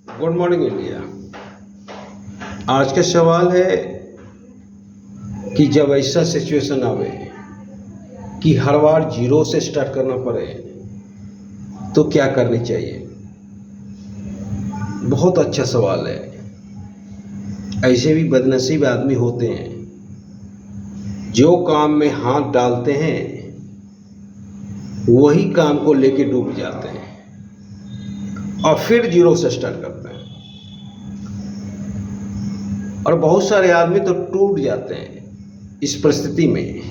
Good morning India. आज का सवाल है कि जब ऐसा सिचुएशन आवे कि हर बार जीरो से स्टार्ट करना पड़े तो क्या करनी चाहिए। बहुत अच्छा सवाल है। ऐसे भी बदनसीब आदमी होते हैं जो काम में हाथ डालते हैं वही काम को लेके डूब जाते हैं और फिर जीरो से स्टार्ट करते हैं। और बहुत सारे आदमी तो टूट जाते हैं इस परिस्थिति में,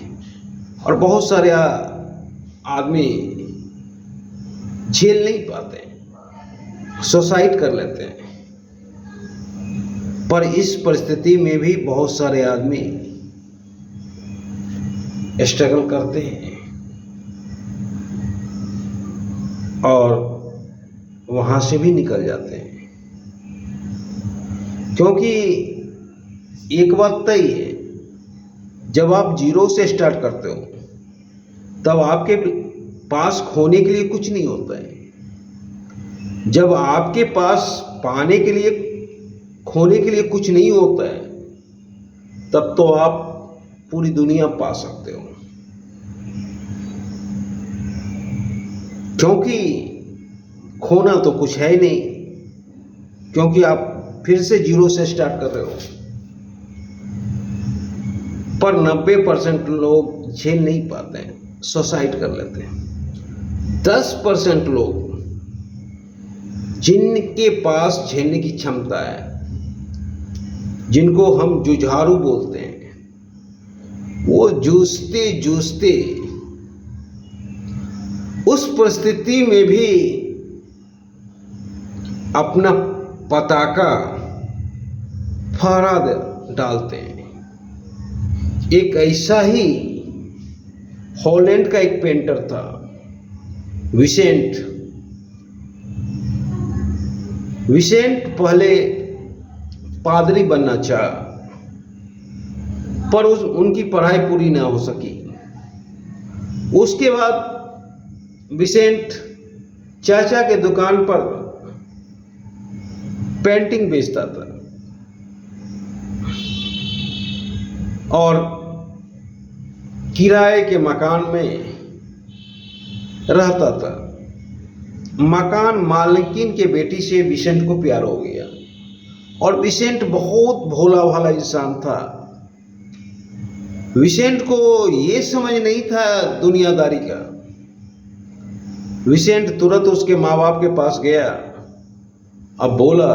और बहुत सारे आदमी झेल नहीं पाते, सुसाइड कर लेते हैं। पर इस परिस्थिति में भी बहुत सारे आदमी स्ट्रगल करते हैं और वहां से भी निकल जाते हैं। क्योंकि एक बात तय है, जब आप जीरो से स्टार्ट करते हो तब आपके पास खोने के लिए कुछ नहीं होता है। जब आपके पास पाने के लिए खोने के लिए कुछ नहीं होता है तब तो आप पूरी दुनिया पा सकते हो। क्योंकि खोना तो कुछ है ही नहीं, क्योंकि आप फिर से जीरो से स्टार्ट कर रहे हो। पर 90% लोग झेल नहीं पाते हैं, सुसाइड कर लेते हैं। 10% लोग जिनके पास झेलने की क्षमता है, जिनको हम जुझारू बोलते हैं, वो जूझते जूझते उस परिस्थिति में भी अपना पताका फहरा डालते हैं। एक ऐसा ही हॉलैंड का एक पेंटर था, विसेंट। पहले पादरी बनना चाहा, पर उनकी पढ़ाई पूरी ना हो सकी। उसके बाद विसेंट चाचा के दुकान पर पेंटिंग बेचता था और किराए के मकान में रहता था। मकान मालकिन के बेटी से विसेंट को प्यार हो गया और विसेंट बहुत भोला भाला इंसान था। विसेंट को ये समझ नहीं था दुनियादारी का। विसेंट तुरंत उसके माँ बाप के पास गया, अब बोला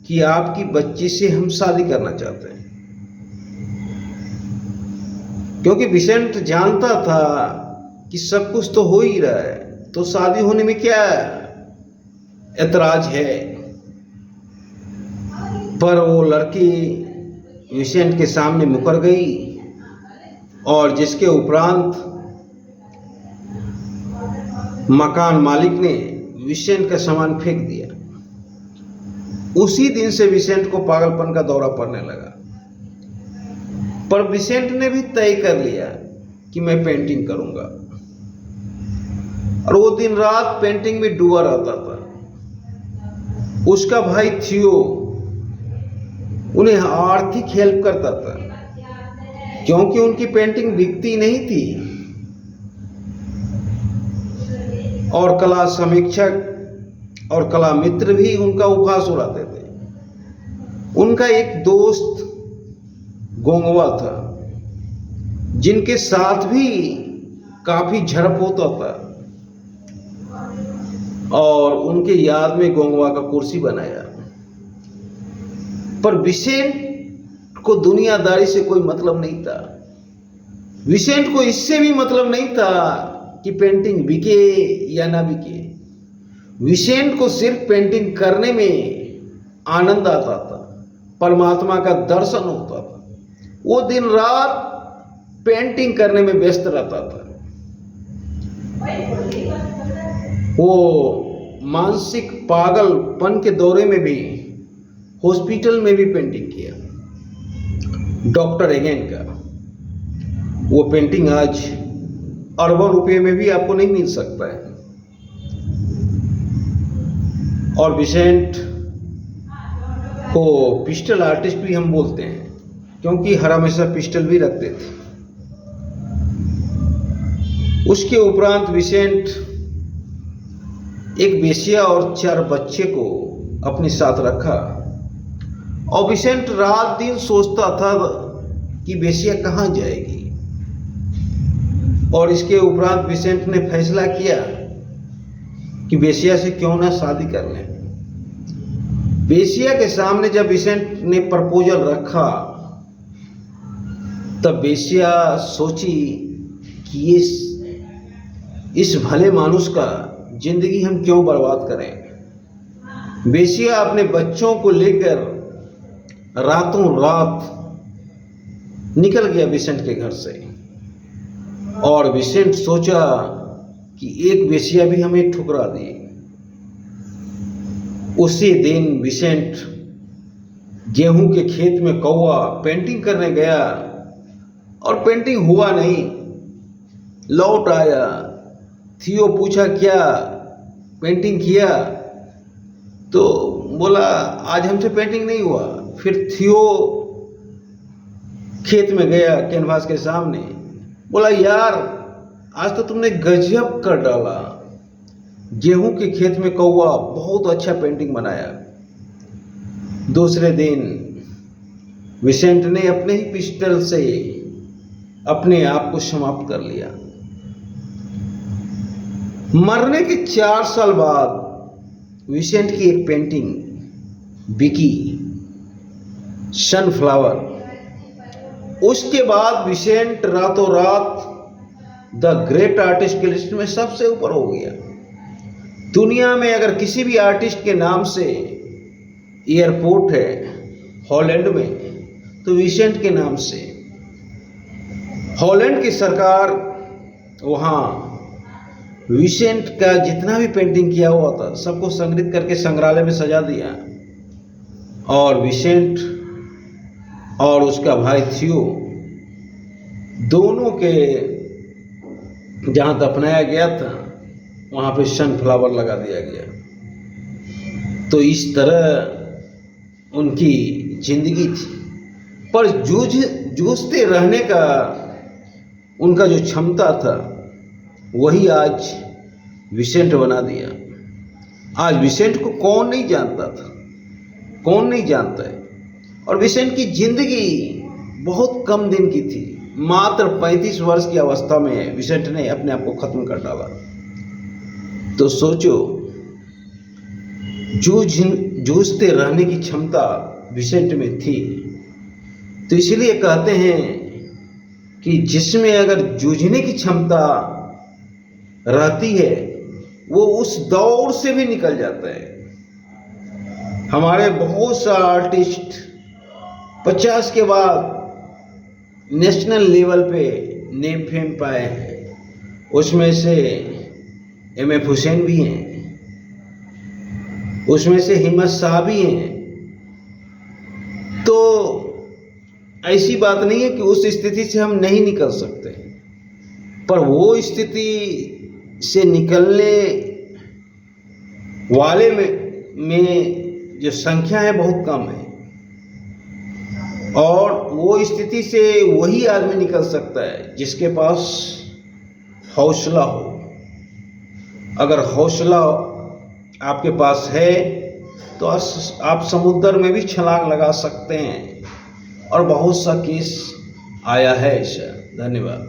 कि आपकी बच्ची से हम शादी करना चाहते हैं। क्योंकि विसेंट जानता था कि सब कुछ तो हो ही रहा है, तो शादी होने में क्या ऐतराज है। पर वो लड़की विसेंट के सामने मुकर गई और जिसके उपरांत मकान मालिक ने विसेंट का सामान फेंक दिया। उसी दिन से विसेंट को पागलपन का दौरा पड़ने लगा। पर विसेंट ने भी तय कर लिया कि मैं पेंटिंग करूंगा, और वो दिन रात पेंटिंग में डूबा रहता था। उसका भाई थियो उन्हें आर्थिक हेल्प करता था, क्योंकि उनकी पेंटिंग बिकती नहीं थी और कला समीक्षक और कला मित्र भी उनका उपहास उड़ाते थे। उनका एक दोस्त गोंगवा था, जिनके साथ भी काफी झड़प होता था, और उनके याद में गोंगवा का कुर्सी बनाया। पर विसेंट को दुनियादारी से कोई मतलब नहीं था। विसेंट को इससे भी मतलब नहीं था कि पेंटिंग बिके या ना बिके। विसेंट को सिर्फ पेंटिंग करने में आनंद आता था, परमात्मा का दर्शन होता था। वो दिन रात पेंटिंग करने में व्यस्त रहता था। वो मानसिक पागलपन के दौरे में भी हॉस्पिटल में भी पेंटिंग किया, डॉक्टर एगेन का। वो पेंटिंग आज अरबों रुपए में भी आपको नहीं मिल सकता है। और विसेंट को पिस्टल आर्टिस्ट भी हम बोलते हैं, क्योंकि हर हमेशा पिस्टल भी रखते थे। उसके उपरांत विसेंट एक बेसिया और 4 बच्चे को अपने साथ रखा, और विसेंट रात दिन सोचता था कि बेसिया कहाँ जाएगी। और इसके उपरांत विसेंट ने फैसला किया कि बेसिया से क्यों ना शादी कर लें। बेसिया के सामने जब विसेंट ने प्रपोजल रखा, तब बेसिया सोची कि इस भले मानुष का जिंदगी हम क्यों बर्बाद करें। बेसिया अपने बच्चों को लेकर रातों रात निकल गया विसेंट के घर से, और विसेंट सोचा कि एक बेसिया भी हमें ठुकरा दी। उसी दिन विसेंट गेहूं के खेत में कौवा पेंटिंग करने गया, और पेंटिंग हुआ नहीं। लौट आया, थियो पूछा क्या पेंटिंग किया, तो बोला आज हमसे पेंटिंग नहीं हुआ। फिर थियो खेत में गया कैनवास के सामने, बोला यार आज तो तुमने गजब कर डाला, गेहूं के खेत में कौवा, बहुत अच्छा पेंटिंग बनाया। दूसरे दिन विसेंट ने अपने ही पिस्टल से अपने आप को समाप्त कर लिया। मरने के 4 साल बाद विसेंट की एक पेंटिंग बिकी, सनफ्लावर। उसके बाद विसेंट रातों रात द ग्रेट आर्टिस्ट की लिस्ट में सबसे ऊपर हो गया। दुनिया में अगर किसी भी आर्टिस्ट के नाम से एयरपोर्ट है हॉलैंड में, तो विसेंट के नाम से। हॉलैंड की सरकार वहाँ विसेंट का जितना भी पेंटिंग किया हुआ था सबको संग्रहित करके संग्रहालय में सजा दिया, और विसेंट और उसका भाई थियो दोनों के जहाँ दफनाया गया था वहाँ पे सनफ्लावर लगा दिया गया। तो इस तरह उनकी जिंदगी थी, पर जूझते रहने का उनका जो क्षमता था वही आज विसेंट बना दिया। आज विसेंट को कौन नहीं जानता था, कौन नहीं जानता है। और विसेंट की जिंदगी बहुत कम दिन की थी, मात्र 35 वर्ष की अवस्था में विसेंट ने अपने आप को खत्म कर डाला। तो सोचो, जूझते रहने की क्षमता विसेंट में थी। तो इसलिए कहते हैं कि जिसमें अगर जूझने की क्षमता रहती है वो उस दौर से भी निकल जाता है। हमारे बहुत सा आर्टिस्ट 50 के बाद नेशनल लेवल पे नेम फेम पाए हैं। उसमें से M.F. हुसैन भी हैं, उसमें से हिम्मत शाह भी हैं। तो ऐसी बात नहीं है कि उस स्थिति से हम नहीं निकल सकते, पर वो स्थिति से निकलने वाले में जो संख्या है बहुत कम है, और वो स्थिति से वही आदमी निकल सकता है जिसके पास हौसला हो। अगर हौसला आपके पास है तो आप समुद्र में भी छलांग लगा सकते हैं, और बहुत सा केस आया है ऐसा। धन्यवाद।